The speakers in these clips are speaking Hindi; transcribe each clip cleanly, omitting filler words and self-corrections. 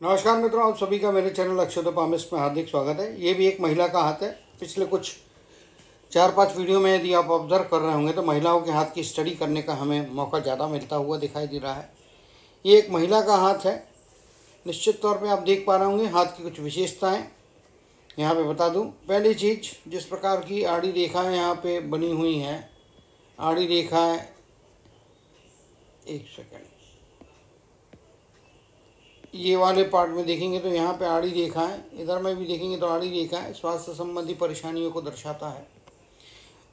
नमस्कार मित्रों, आप सभी का मेरे चैनल अक्षयोदपामिस में हार्दिक स्वागत है। ये भी एक महिला का हाथ है। पिछले कुछ 4-5 वीडियो में यदि आप ऑब्जर्व कर रहे होंगे तो महिलाओं के हाथ की स्टडी करने का हमें मौका ज़्यादा मिलता हुआ दिखाई दे रहा है। ये एक महिला का हाथ है। निश्चित तौर पे आप देख पा रहे होंगे हाथ की कुछ विशेषताएँ यहाँ पे बता दूँ। पहली चीज़, जिस प्रकार की आड़ी रेखाएँ यहाँ पे बनी हुई हैं, आड़ी रेखाएँ, एक सेकेंड, ये वाले पार्ट में देखेंगे तो यहाँ पे आड़ी रेखा है, इधर में भी देखेंगे तो आड़ी रेखा है, स्वास्थ्य संबंधी परेशानियों को दर्शाता है।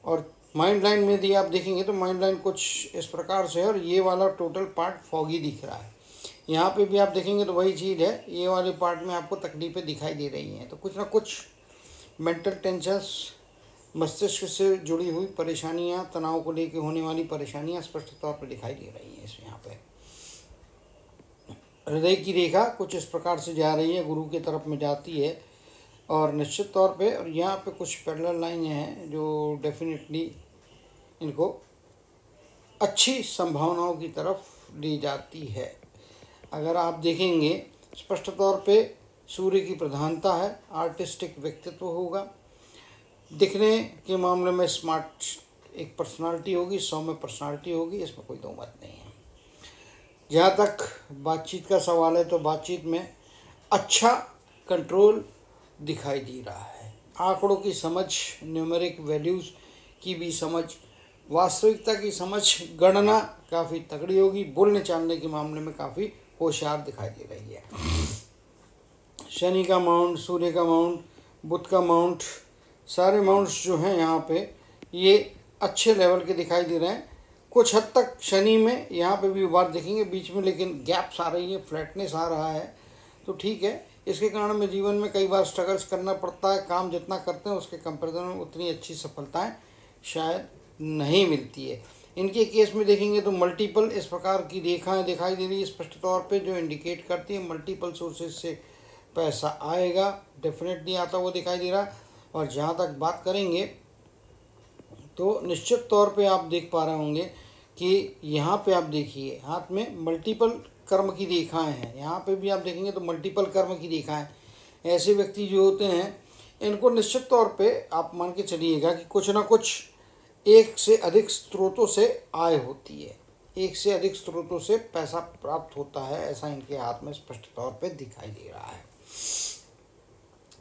और माइंड लाइन में यदि आप देखेंगे तो माइंड लाइन कुछ इस प्रकार से है और ये वाला टोटल पार्ट फॉगी दिख रहा है। यहाँ पे भी आप देखेंगे तो वही चीज़ है, ये वाले पार्ट में आपको तकलीफ़ें दिखाई दे रही हैं। तो कुछ ना कुछ मेंटल टेंशंस, मस्तिष्क से जुड़ी हुई परेशानियाँ, तनाव को लेकर होने वाली परेशानियाँ स्पष्ट तौर पर दिखाई दे रही हैं। इस यहाँ पर हृदय की रेखा कुछ इस प्रकार से जा रही है, गुरु की तरफ में जाती है। और निश्चित तौर पे और यहाँ पे कुछ पैरेलल लाइनें हैं जो डेफिनेटली इनको अच्छी संभावनाओं की तरफ ले जाती है। अगर आप देखेंगे स्पष्ट तौर पे सूर्य की प्रधानता है, आर्टिस्टिक व्यक्तित्व होगा, दिखने के मामले में स्मार्ट एक पर्सनालिटी होगी, सौम्य पर्सनालिटी होगी, इसमें कोई दो मत नहीं है। जहाँ तक बातचीत का सवाल है तो बातचीत में अच्छा कंट्रोल दिखाई दे रहा है। आंकड़ों की समझ, न्यूमेरिक वैल्यूज़ की भी समझ, वास्तविकता की समझ, गणना काफ़ी तगड़ी होगी। बोलने चालने के मामले में काफ़ी होशियार दिखाई दे रही है। शनि का माउंट, सूर्य का माउंट, बुध का माउंट, सारे माउंट्स जो हैं यहाँ पे ये अच्छे लेवल के दिखाई दे रहे हैं। कुछ हद तक शनि में यहाँ पे भी उभार देखेंगे बीच में, लेकिन गैप्स आ रही है, फ्लैटनेस आ रहा है, तो ठीक है। इसके कारण में जीवन में कई बार स्ट्रगल्स करना पड़ता है। काम जितना करते हैं उसके कंपैरिजन में उतनी अच्छी सफलताएं शायद नहीं मिलती है। इनके केस में देखेंगे तो मल्टीपल इस प्रकार की रेखाएं दिखाई दे रही है स्पष्ट तौर पे, जो इंडिकेट करती है मल्टीपल सोर्सेज से पैसा आएगा, डेफिनेटली आता हुआ दिखाई दे रहा है। और जहाँ तक बात करेंगे तो निश्चित तौर पे आप देख पा रहे होंगे कि यहाँ पे आप देखिए हाथ में मल्टीपल कर्म की रेखाएं हैं। यहाँ पे भी आप देखेंगे तो मल्टीपल कर्म की रेखाएं। ऐसे व्यक्ति जो होते हैं इनको निश्चित तौर पे आप मान के चलिएगा कि कुछ ना कुछ एक से अधिक स्रोतों से आय होती है, एक से अधिक स्रोतों से पैसा प्राप्त होता है, ऐसा इनके हाथ में स्पष्ट तौर पे दिखाई दे रहा है।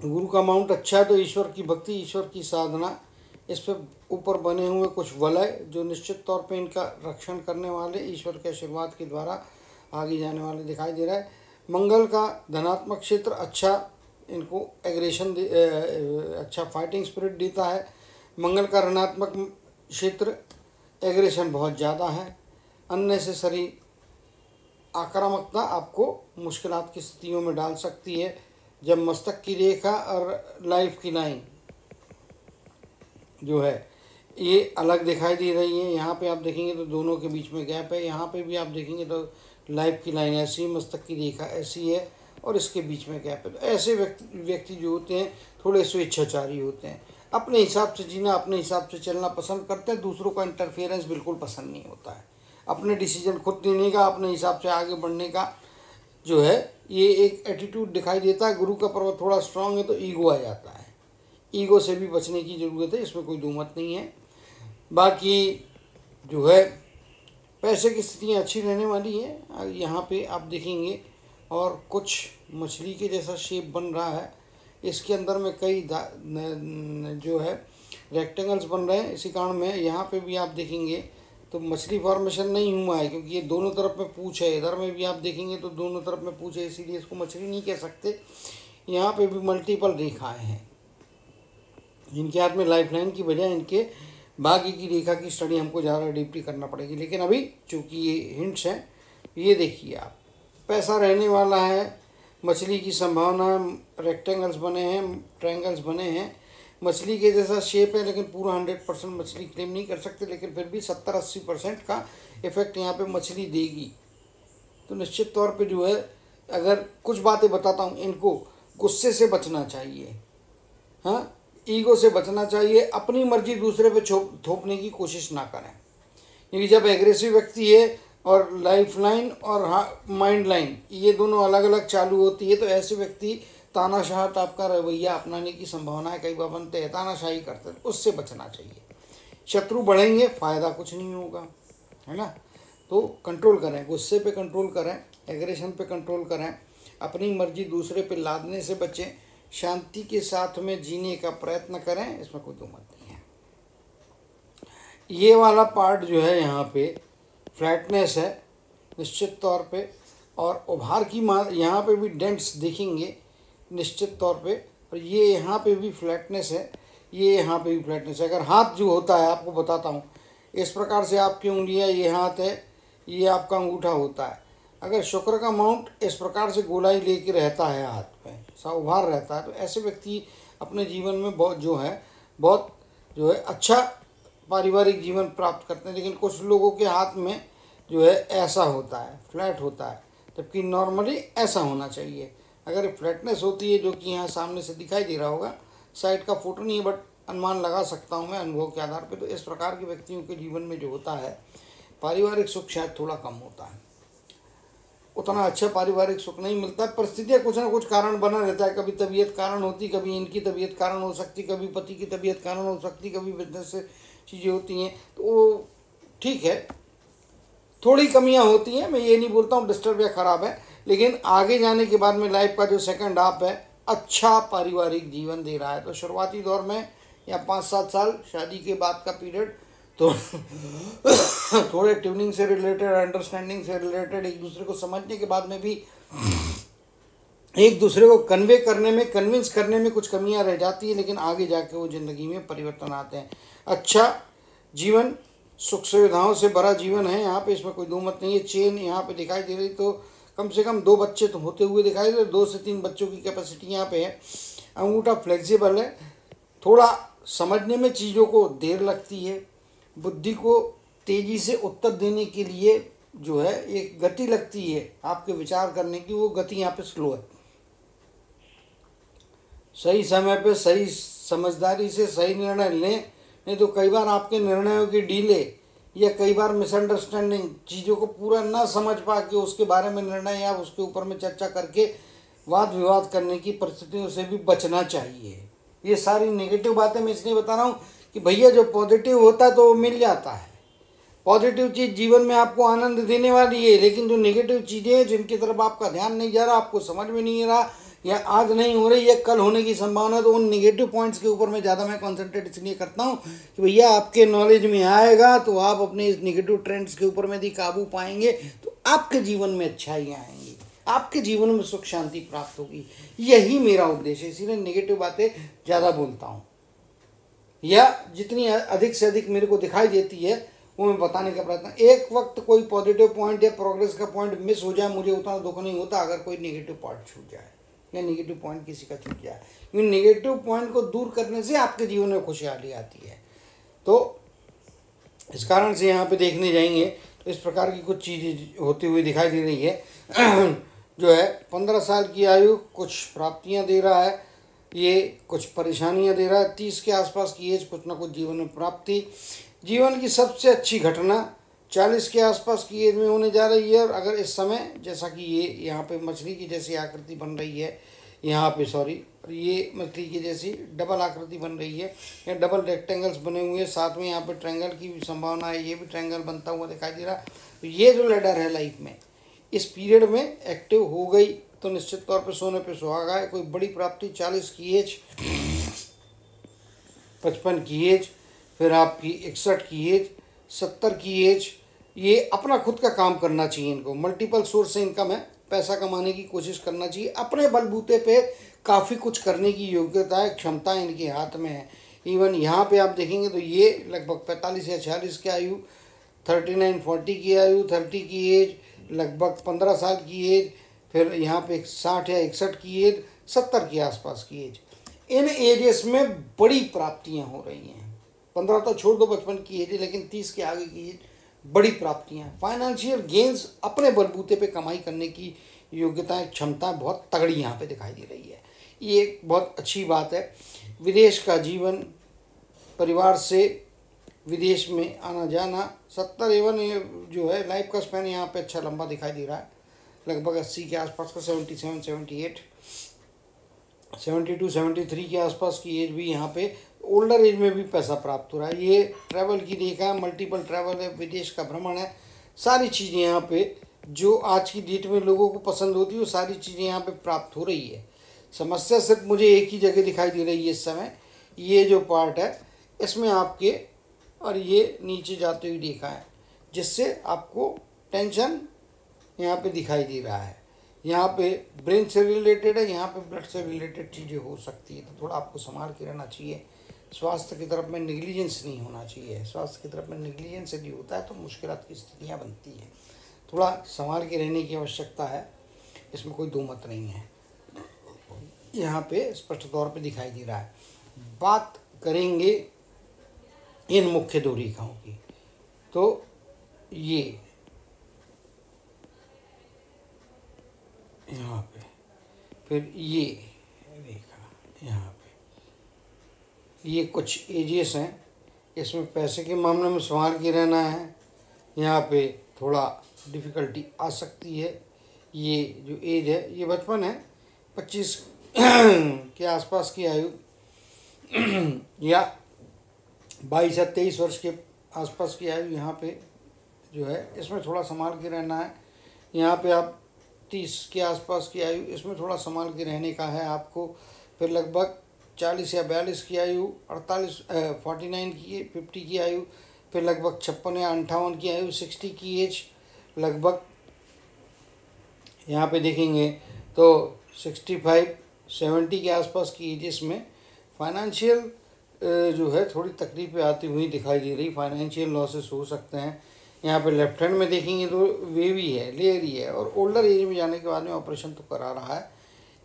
गुरु का माउंट अच्छा है तो ईश्वर की भक्ति, ईश्वर की साधना, इस पर ऊपर बने हुए कुछ वलय जो निश्चित तौर पे इनका रक्षण करने वाले, ईश्वर के आशीर्वाद के द्वारा आगे जाने वाले दिखाई दे रहा है। मंगल का धनात्मक क्षेत्र अच्छा इनको एग्रेशन अच्छा फाइटिंग स्पिरिट देता है। मंगल का ऋणात्मक क्षेत्र एग्रेशन बहुत ज़्यादा है। अननेसेसरी आक्रामकता आपको मुश्किलात की स्थितियों में डाल सकती है। जब मस्तक की रेखा और लाइफ की लाइन जो है ये अलग दिखाई दे रही है। यहाँ पे आप देखेंगे तो दोनों के बीच में गैप है। यहाँ पे भी आप देखेंगे तो लाइफ की लाइन ऐसी, मस्तक की रेखा ऐसी है और इसके बीच में गैप है। तो ऐसे व्यक्ति जो होते हैं थोड़े स्वेच्छाचारी होते हैं, अपने हिसाब से जीना, अपने हिसाब से चलना पसंद करते हैं। दूसरों का इंटरफेरेंस बिल्कुल पसंद नहीं होता है। अपने डिसीजन खुद लेने का, अपने हिसाब से आगे बढ़ने का जो है ये एक एटीट्यूड दिखाई देता है। गुरु का पर्वत थोड़ा स्ट्रांग है तो ईगो आ जाता है। ईगो से भी बचने की ज़रूरत है, इसमें कोई दो मत नहीं है। बाकी जो है पैसे की स्थितियाँ अच्छी रहने वाली है। यहाँ पे आप देखेंगे और कुछ मछली के जैसा शेप बन रहा है। इसके अंदर में कई जो है रेक्टेंगल्स बन रहे हैं। इसी कारण में यहाँ पे भी आप देखेंगे तो मछली फॉर्मेशन नहीं हुआ है, क्योंकि ये दोनों तरफ में पूँछ है। इधर में भी आप देखेंगे तो दोनों तरफ में पूँछ है, इसीलिए इसको मछली नहीं कह सकते। यहाँ पे भी मल्टीपल रेखाएँ हैं। इनके हाथ में लाइफ लाइन की बजाय इनके भाग्य की रेखा की स्टडी हमको ज़्यादा डीपली करना पड़ेगी। लेकिन अभी चूँकि ये हिंट्स हैं, ये देखिए आप, पैसा रहने वाला है, मछली की संभावना, रेक्टेंगल्स बने हैं, ट्रायंगल्स बने हैं, मछली के जैसा शेप है, लेकिन पूरा 100% मछली क्लेम नहीं कर सकते, लेकिन फिर भी 70-80% का इफेक्ट यहाँ पे मछली देगी। तो निश्चित तौर पे जो है, अगर कुछ बातें बताता हूँ, इनको गुस्से से बचना चाहिए, हाँ, ईगो से बचना चाहिए, अपनी मर्जी दूसरे पे थोपने की कोशिश ना करें। क्योंकि जब एग्रेसिव व्यक्ति है और लाइफ लाइन और माइंड लाइन ये दोनों अलग अलग चालू होती है, तो ऐसे व्यक्ति तानाशाह टाइप का रवैया अपनाने की संभावना है, कई बार बनते हैं, तानाशाही करते हैं, उससे बचना चाहिए। शत्रु बढ़ेंगे, फ़ायदा कुछ नहीं होगा, है ना। तो कंट्रोल करें, गुस्से पे कंट्रोल करें, एग्रेशन पे कंट्रोल करें, अपनी मर्जी दूसरे पे लादने से बचें, शांति के साथ में जीने का प्रयत्न करें, इसमें कोई दो मत नहीं है। ये वाला पार्ट जो है यहाँ पे फ्लैटनेस है निश्चित तौर पे, और उभार की यहाँ पे भी डेंट्स दिखेंगे निश्चित तौर पे, और ये यहाँ पे भी फ्लैटनेस है, ये यहाँ पे भी फ्लैटनेस है। अगर हाथ जो होता है, आपको बताता हूँ, इस प्रकार से आपकी उंगलियाँ, ये हाथ है, ये आपका अंगूठा होता है। अगर शुक्र का माउंट इस प्रकार से गोलाई लेके रहता है हाथ में, सा उभार रहता है, तो ऐसे व्यक्ति अपने जीवन में बहुत जो है अच्छा पारिवारिक जीवन प्राप्त करते हैं। लेकिन कुछ लोगों के हाथ में जो है ऐसा होता है, फ्लैट होता है, जबकि नॉर्मली ऐसा होना चाहिए। अगर फ्लैटनेस होती है, जो कि यहाँ सामने से दिखाई दे रहा होगा, साइड का फोटो नहीं है बट अनुमान लगा सकता हूँ मैं अनुभव के आधार पे, तो इस प्रकार के व्यक्तियों के जीवन में जो होता है, पारिवारिक सुख शायद थोड़ा कम होता है, उतना अच्छा पारिवारिक सुख नहीं मिलता है। परिस्थितियाँ कुछ ना कुछ कारण बना रहता है, कभी तबीयत कारण होती, कभी इनकी तबीयत कारण हो सकती, कभी पति की तबीयत कारण हो सकती, कभी बिजनेस से चीज़ें होती हैं, तो वो ठीक है, थोड़ी कमियां होती हैं, मैं ये नहीं बोलता हूँ डिस्टर्ब या ख़राब है, लेकिन आगे जाने के बाद में लाइफ का जो सेकंड हाफ है अच्छा पारिवारिक जीवन दे रहा है। तो शुरुआती दौर में या 5-7 साल शादी के बाद का पीरियड तो थोड़े ट्यूनिंग से रिलेटेड, अंडरस्टैंडिंग से रिलेटेड, एक दूसरे को समझने के बाद में भी एक दूसरे को कन्वे करने में, कन्विंस करने में कुछ कमियां रह जाती है, लेकिन आगे जाके वो ज़िंदगी में परिवर्तन आते हैं। अच्छा जीवन, सुख सुविधाओं से भरा जीवन है यहाँ पे, इसमें कोई दो मत नहीं है। चेन यहाँ पे दिखाई दे रही, तो कम से कम 2 बच्चे तो होते हुए दिखाई दे रहे, 2 से 3 बच्चों की कैपेसिटी यहाँ पे है। अंगूठा फ्लेक्सिबल है, थोड़ा समझने में चीज़ों को देर लगती है, बुद्धि को तेज़ी से उत्तर देने के लिए जो है एक गति लगती है आपके विचार करने की, वो गति यहाँ पे स्लो है। सही समय पे सही समझदारी से सही निर्णय लें, नहीं तो कई बार आपके निर्णयों की डीले या कई बार मिसअंडरस्टैंडिंग, चीज़ों को पूरा ना समझ पा के उसके बारे में निर्णय या उसके ऊपर में चर्चा करके वाद विवाद करने की परिस्थितियों से भी बचना चाहिए। ये सारी नेगेटिव बातें मैं इसलिए बता रहा हूँ कि भैया जो पॉजिटिव होता है तो वो मिल जाता है। पॉजिटिव चीज़ जीवन में आपको आनंद देने वाली है, लेकिन जो नेगेटिव चीज़ें हैं जिनकी तरफ आपका ध्यान नहीं जा रहा, आपको समझ में नहीं आ रहा, या आज नहीं हो रही, या कल होने की संभावना है, तो उन नेगेटिव पॉइंट्स के ऊपर मैं ज़्यादा मैं कंसंट्रेट इसलिए करता हूँ कि भैया आपके नॉलेज में आएगा तो आप अपने इस नेगेटिव ट्रेंड्स के ऊपर में यदि काबू पाएंगे तो आपके जीवन में अच्छाइयाँ आएंगी, आपके जीवन में सुख शांति प्राप्त होगी। यही मेरा उद्देश्य है, इसीलिए नेगेटिव बातें ज़्यादा बोलता हूँ, या जितनी अधिक से अधिक मेरे को दिखाई देती है वो मैं बताने का प्रयत्न। एक वक्त कोई पॉजिटिव पॉइंट या प्रोग्रेस का पॉइंट मिस हो जाए, मुझे उतना दुख नहीं होता अगर कोई नेगेटिव पॉइंट छूट जाए या नेगेटिव पॉइंट किसी का छूट जाए, क्योंकि नेगेटिव पॉइंट को दूर करने से आपके जीवन में खुशहाली आती है। तो इस कारण से यहाँ पे देखने जाएंगे तो इस प्रकार की कुछ चीज़ें होती हुई दिखाई दे रही है। जो है 15 साल की आयु कुछ प्राप्तियाँ दे रहा है, ये कुछ परेशानियाँ दे रहा है। 30 के आसपास की एज कुछ ना कुछ जीवन में प्राप्ति, जीवन की सबसे अच्छी घटना 40 के आसपास की एज में होने जा रही है। और अगर इस समय जैसा कि ये यहाँ पे मछली की जैसी आकृति बन रही है, यहाँ पे सॉरी, ये मछली की जैसी डबल आकृति बन रही है, या डबल रेक्टेंगल्स बने हुए हैं, साथ में यहाँ पे ट्रायंगल की भी संभावना है, ये भी ट्रायंगल बनता हुआ दिखाई दे रहा है। तो ये जो लैडर है लाइफ में इस पीरियड में एक्टिव हो गई तो निश्चित तौर पे सोने पे सुहागा है। कोई बड़ी प्राप्ति 40 की एज, 55 की एज, फिर आपकी 61 की एज, 70 की एज, ये अपना खुद का काम करना चाहिए इनको। मल्टीपल सोर्स से इनकम है, पैसा कमाने की कोशिश करना चाहिए, अपने बलबूते पे काफ़ी कुछ करने की योग्यता है, क्षमता इनके हाथ में है। इवन यहाँ पे आप देखेंगे तो ये लगभग 45 या 46 की आयु, 39-40 की आयु, 30 की एज, लगभग 15 साल की एज, फिर यहाँ पे 60 या 61 की एज, 70 के आसपास की एज। इन एजेस में बड़ी प्राप्तियाँ हो रही हैं। 15 तो छोड़ दो, 55 की एज, लेकिन 30 के आगे की एज बड़ी प्राप्तियाँ, फाइनेंशियल गेंस, अपने बलबूते पे कमाई करने की योग्यताएं, क्षमताएं बहुत तगड़ी यहाँ पे दिखाई दे रही है। ये एक बहुत अच्छी बात है। विदेश का जीवन, परिवार से विदेश में आना जाना। 70 एवन ये जो है लाइफ का स्पैन यहाँ पे अच्छा लंबा दिखाई दे रहा है, लगभग 80 के आसपास का, 77, 78, 72, 73 के आसपास की एज भी यहाँ पे, ओल्डर एज में भी पैसा प्राप्त हो रहा है। ये ट्रैवल की रेखा है, मल्टीपल ट्रैवल है, विदेश का भ्रमण है, सारी चीज़ें यहाँ पे जो आज की डेट में लोगों को पसंद होती है वो सारी चीज़ें यहाँ पे प्राप्त हो रही है। समस्या सिर्फ मुझे एक ही जगह दिखाई दे रही है इस समय, ये जो पार्ट है इसमें आपके, और ये नीचे जाते हुए रेखा है जिससे आपको टेंशन यहाँ पे दिखाई दे रहा है। यहाँ पे ब्रेन से रिलेटेड है, यहाँ पे ब्लड से रिलेटेड चीज़ें हो सकती है, तो थोड़ा आपको संभाल के रहना चाहिए। स्वास्थ्य की तरफ में नेग्लिजेंस नहीं होना चाहिए। स्वास्थ्य की तरफ में नेग्लिजेंस यदि होता है तो मुश्किलात की स्थितियाँ बनती हैं। थोड़ा संभाल के रहने की आवश्यकता है, इसमें कोई दो मत नहीं है। यहाँ पे स्पष्ट तौर पे दिखाई दे रहा है। बात करेंगे इन मुख्य दो रेखाओं की, तो ये यहाँ पे, फिर ये रेखा यहाँ पे, ये कुछ एजेस हैं। इसमें पैसे के मामले में संभाल के रहना है, यहाँ पे थोड़ा डिफ़िकल्टी आ सकती है। ये जो एज है ये बचपन है, 25 के आसपास की आयु या 22 या 23 वर्ष के आसपास की आयु यहाँ पे जो है, इसमें थोड़ा संभाल के रहना है। यहाँ पे आप 30 के आसपास की आयु, इसमें थोड़ा संभाल के रहने का है आपको। फिर लगभग 40 या 42 की आयु, 49 की, 50 की आयु, फिर लगभग 56 या 58 की आयु, 60 की एज, लगभग यहाँ पे देखेंगे तो 65, 70 के आसपास की एजेस में फाइनेंशियल जो है थोड़ी तकलीफें आती हुई दिखाई दे रही, फाइनेंशियल लॉसेस हो सकते हैं। यहाँ पे लेफ्ट हैंड में देखेंगे तो वेवी है, लेयरी है, और ओल्डर एज में जाने के बाद में ऑपरेशन तो करा रहा है।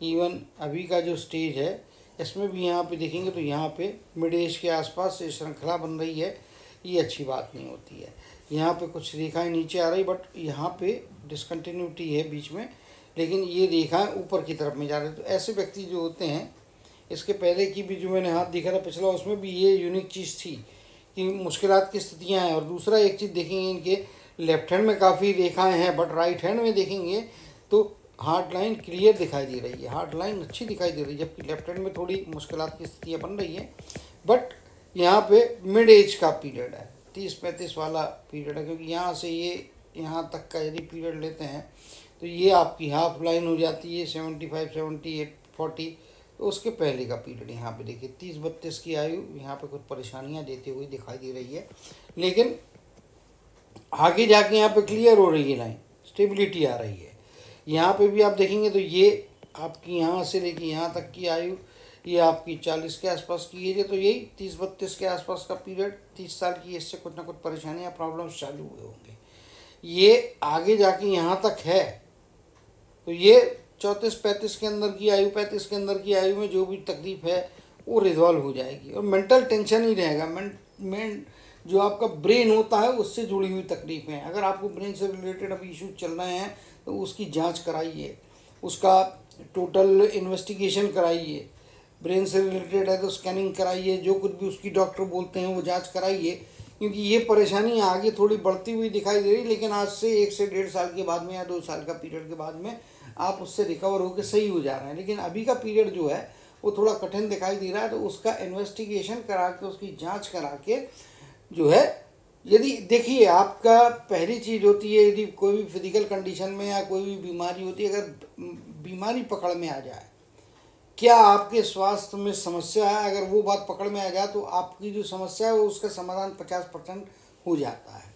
इवन अभी का जो स्टेज है इसमें भी यहाँ पे देखेंगे तो यहाँ पे मिड एज के आसपास से श्रृंखला बन रही है, ये अच्छी बात नहीं होती है। यहाँ पे कुछ रेखाएं नीचे आ रही, बट यहाँ पे डिसकंटिन्यूटी है बीच में, लेकिन ये रेखाएं ऊपर की तरफ में जा रही है। तो ऐसे व्यक्ति जो होते हैं, इसके पहले की भी जो मैंने हाथ दिखा था पिछला, उसमें भी ये यूनिक चीज़ थी कि मुश्किलात की स्थितियाँ हैं। और दूसरा एक चीज़ देखेंगे, इनके लेफ्ट हैंड में काफ़ी रेखाएं हैं, बट राइट हैंड में देखेंगे तो हार्ड लाइन क्लियर दिखाई दे रही है, हार्ड लाइन अच्छी दिखाई दे रही है, जबकि लेफ्ट हैंड में थोड़ी मुश्किलात की स्थितियाँ बन रही है। बट यहाँ पे मिड एज का पीरियड है, 30-35 वाला पीरियड है, क्योंकि यहाँ से ये यहाँ तक का यदि पीरियड लेते हैं तो ये आपकी हाफ लाइन हो जाती है 75, 78, 40। तो उसके पहले का पीरियड यहाँ पे देखिए 30-32 की आयु, यहाँ पे कुछ परेशानियाँ देते हुए दिखाई दे रही है, लेकिन आगे जाके यहाँ पे क्लियर हो रही है लाइन, स्टेबिलिटी आ रही है। यहाँ पे भी आप देखेंगे तो ये आपकी यहाँ से लेके यहाँ तक की आयु, ये आपकी 40 के आसपास की एज है, तो यही 30-32 के आसपास का पीरियड, 30 साल की एज से कुछ ना कुछ परेशानियाँ, प्रॉब्लम्स चालू हुए होंगे। ये आगे जाके यहाँ तक है, तो ये 34-35 के अंदर की आयु, 35 के अंदर की आयु में जो भी तकलीफ है वो रिजॉल्व हो जाएगी, और मेंटल टेंशन ही रहेगा। मेन जो आपका ब्रेन होता है उससे जुड़ी हुई तकलीफें, अगर आपको ब्रेन से रिलेटेड अभी इशू चल रहे हैं तो उसकी जांच कराइए, उसका टोटल इन्वेस्टिगेशन कराइए। ब्रेन से रिलेटेड है तो स्कैनिंग कराइए, जो कुछ भी उसकी डॉक्टर बोलते हैं वो जांच कराइए, क्योंकि ये परेशानी आगे थोड़ी बढ़ती हुई दिखाई दे रही, लेकिन आज से 1 से 1.5 साल के बाद में या 2 साल का पीरियड के बाद में आप उससे रिकवर होकर सही हो जा रहे हैं। लेकिन अभी का पीरियड जो है वो थोड़ा कठिन दिखाई दे रहा है, तो उसका इन्वेस्टिगेशन करा के, उसकी जांच करा के जो है, यदि देखिए आपका पहली चीज़ होती है, यदि कोई भी फिजिकल कंडीशन में या कोई भी बीमारी होती है, अगर बीमारी पकड़ में आ जाए, क्या आपके स्वास्थ्य में समस्या है, अगर वो बात पकड़ में आ जाए तो आपकी जो समस्या है वो उसका समाधान 50% हो जाता है।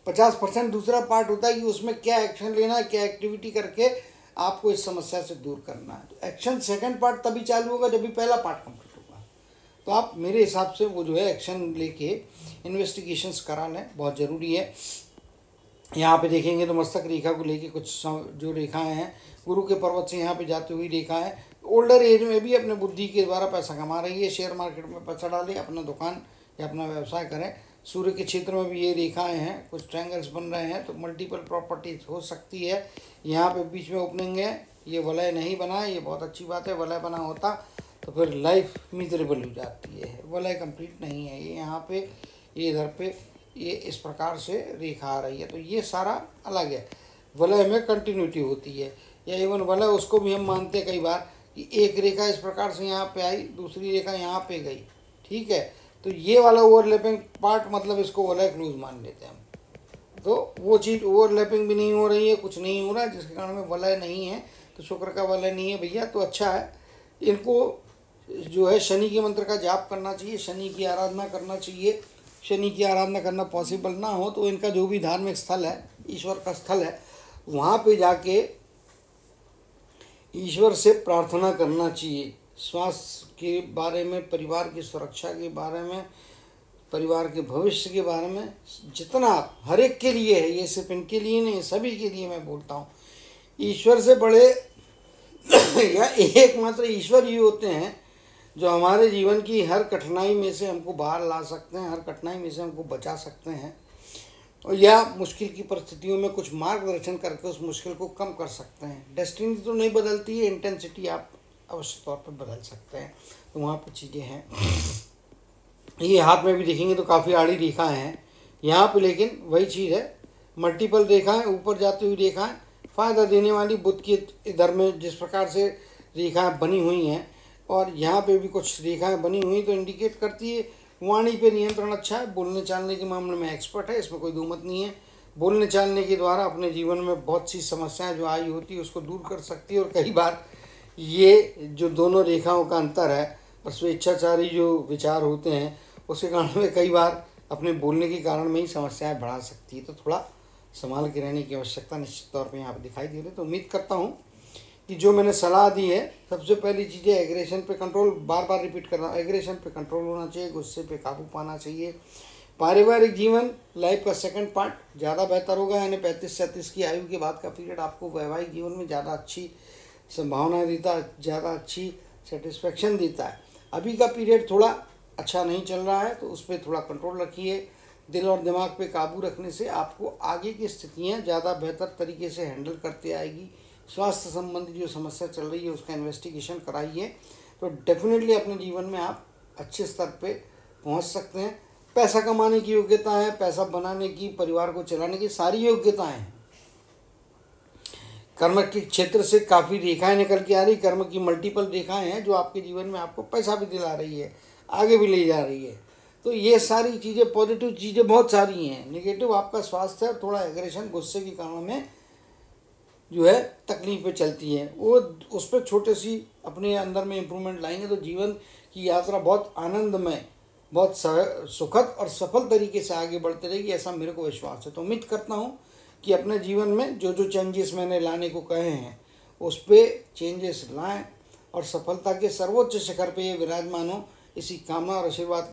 50% दूसरा पार्ट होता है कि उसमें क्या एक्शन लेना है, क्या एक्टिविटी करके आपको इस समस्या से दूर करना है। तो एक्शन सेकंड पार्ट तभी चालू होगा जब भी पहला पार्ट कंप्लीट होगा। तो आप मेरे हिसाब से वो जो है एक्शन लेके इन्वेस्टिगेशंस करा लें, बहुत ज़रूरी है। यहाँ पे देखेंगे तो मस्तक रेखा को लेके कुछ जो रेखाएं हैं गुरु के पर्वत से यहाँ पे जाती हुई रेखा है, ओल्डर एज में भी अपने बुद्धि के द्वारा पैसा कमा रही है, शेयर मार्केट में पैसा डालें, अपना दुकान या अपना व्यवसाय करें। सूर्य के क्षेत्र में भी ये रेखाएं हैं, कुछ ट्रायंगल्स बन रहे हैं, तो मल्टीपल प्रॉपर्टीज हो सकती है। यहाँ पे बीच में ओपनिंग है, ये वलय नहीं बना, ये बहुत अच्छी बात है। वलय बना होता तो फिर लाइफ मिजरेबल हो जाती है, वलय कंप्लीट नहीं है ये। यहाँ पे ये इधर पे ये इस प्रकार से रेखा आ रही है, तो ये सारा अलग है। वलय में कंटिन्यूटी होती है, या इवन वलय उसको भी हम मानते हैं कई बार कि एक रेखा इस प्रकार से यहाँ पे आई, दूसरी रेखा यहाँ पे गई, ठीक है, तो ये वाला ओवरलैपिंग पार्ट मतलब इसको वलय क्लोज मान लेते हैं हम। तो वो चीज़ ओवरलैपिंग भी नहीं हो रही है, कुछ नहीं हो रहा है, जिसके कारण में वलय नहीं है, तो शुक्र का वलय नहीं है भैया, तो अच्छा है। इनको जो है शनि के मंत्र का जाप करना चाहिए, शनि की आराधना करना चाहिए। शनि की आराधना करना पॉसिबल ना हो तो इनका जो भी धार्मिक स्थल है, ईश्वर का स्थल है, वहाँ पे जाके ईश्वर से प्रार्थना करना चाहिए, स्वास्थ्य के बारे में, परिवार की सुरक्षा के बारे में, परिवार के भविष्य के बारे में, जितना हर एक के लिए है, ये सिर्फ इनके लिए नहीं, सभी के लिए मैं बोलता हूँ। ईश्वर से बड़े या एकमात्र ईश्वर ही होते हैं जो हमारे जीवन की हर कठिनाई में से हमको बाहर ला सकते हैं, हर कठिनाई में से हमको बचा सकते हैं, और या मुश्किल की परिस्थितियों में कुछ मार्गदर्शन करके उस मुश्किल को कम कर सकते हैं। डेस्टिनी तो नहीं बदलती है, इंटेंसिटी आप अवश्य तौर पर बदल सकते हैं, तो वहाँ पर चीज़ें हैं। ये हाथ में भी देखेंगे तो काफ़ी आड़ी रेखाएं हैं यहाँ पे, लेकिन वही चीज़ है, मल्टीपल रेखाएं, ऊपर जाती हुई रेखाएं, फ़ायदा देने वाली। बुध की इधर में जिस प्रकार से रेखाएं बनी हुई हैं और यहाँ पे भी कुछ रेखाएं बनी हुई, तो इंडिकेट करती है वाणी पे नियंत्रण अच्छा है, बोलने चालने के मामले में एक्सपर्ट है, इसमें कोई दो मत नहीं है। बोलने चालने के द्वारा अपने जीवन में बहुत सी समस्याएं जो आई होती है उसको दूर कर सकती है। और कई बार ये जो दोनों रेखाओं का अंतर है और स्वेच्छाचारी जो विचार होते हैं, उसके कारण में कई बार अपने बोलने के कारण में ही समस्याएं बढ़ा सकती है, तो थोड़ा संभाल के रहने की आवश्यकता निश्चित तौर पे यहाँ पे दिखाई दे रही है। तो उम्मीद करता हूँ कि जो मैंने सलाह दी है, सबसे पहली चीज़ है एग्रेशन पे कंट्रोल, बार बार रिपीट कर रहा हूँ, एग्रेशन पे कंट्रोल होना चाहिए, गुस्से पे काबू पाना चाहिए। पारिवारिक जीवन लाइफ का सेकंड पार्ट ज़्यादा बेहतर होगा, यानी 35-37 की आयु के बाद का पीरियड आपको वैवाहिक जीवन में ज़्यादा अच्छी संभावना देता है, ज़्यादा अच्छी सेटिस्फेक्शन देता है। अभी का पीरियड थोड़ा अच्छा नहीं चल रहा है, तो उस पर थोड़ा कंट्रोल रखिए। दिल और दिमाग पे काबू रखने से आपको आगे की स्थितियाँ ज़्यादा बेहतर तरीके से हैंडल करते आएगी। स्वास्थ्य संबंधी जो समस्या चल रही है उसका इन्वेस्टिगेशन कराइए, तो डेफिनेटली अपने जीवन में आप अच्छे स्तर पे पहुंच सकते हैं। पैसा कमाने की योग्यता है, पैसा बनाने की, परिवार को चलाने की सारी योग्यताएं हैं। कर्म के क्षेत्र से काफ़ी रेखाएं निकल के आ रही, कर्म की मल्टीपल रेखाएं हैं जो आपके जीवन में आपको पैसा भी दिला रही है, आगे भी ले जा रही है। तो ये सारी चीज़ें, पॉजिटिव चीज़ें बहुत सारी हैं। नेगेटिव आपका स्वास्थ्य है, थोड़ा एग्रेशन, गुस्से के कारण में जो है तकलीफें चलती हैं, वो उस पर छोटे सी अपने अंदर में इम्प्रूवमेंट लाएंगे तो जीवन की यात्रा बहुत आनंदमय, बहुत सुखद और सफल तरीके से आगे बढ़ती रहेगी, ऐसा मेरे को विश्वास है। तो उम्मीद करता हूँ कि अपने जीवन में जो जो चेंजेस मैंने लाने को कहे हैं उस पर चेंजेस लाएं और सफलता के सर्वोच्च शिखर पे ये विराजमान हो, इसी कामना और आशीर्वाद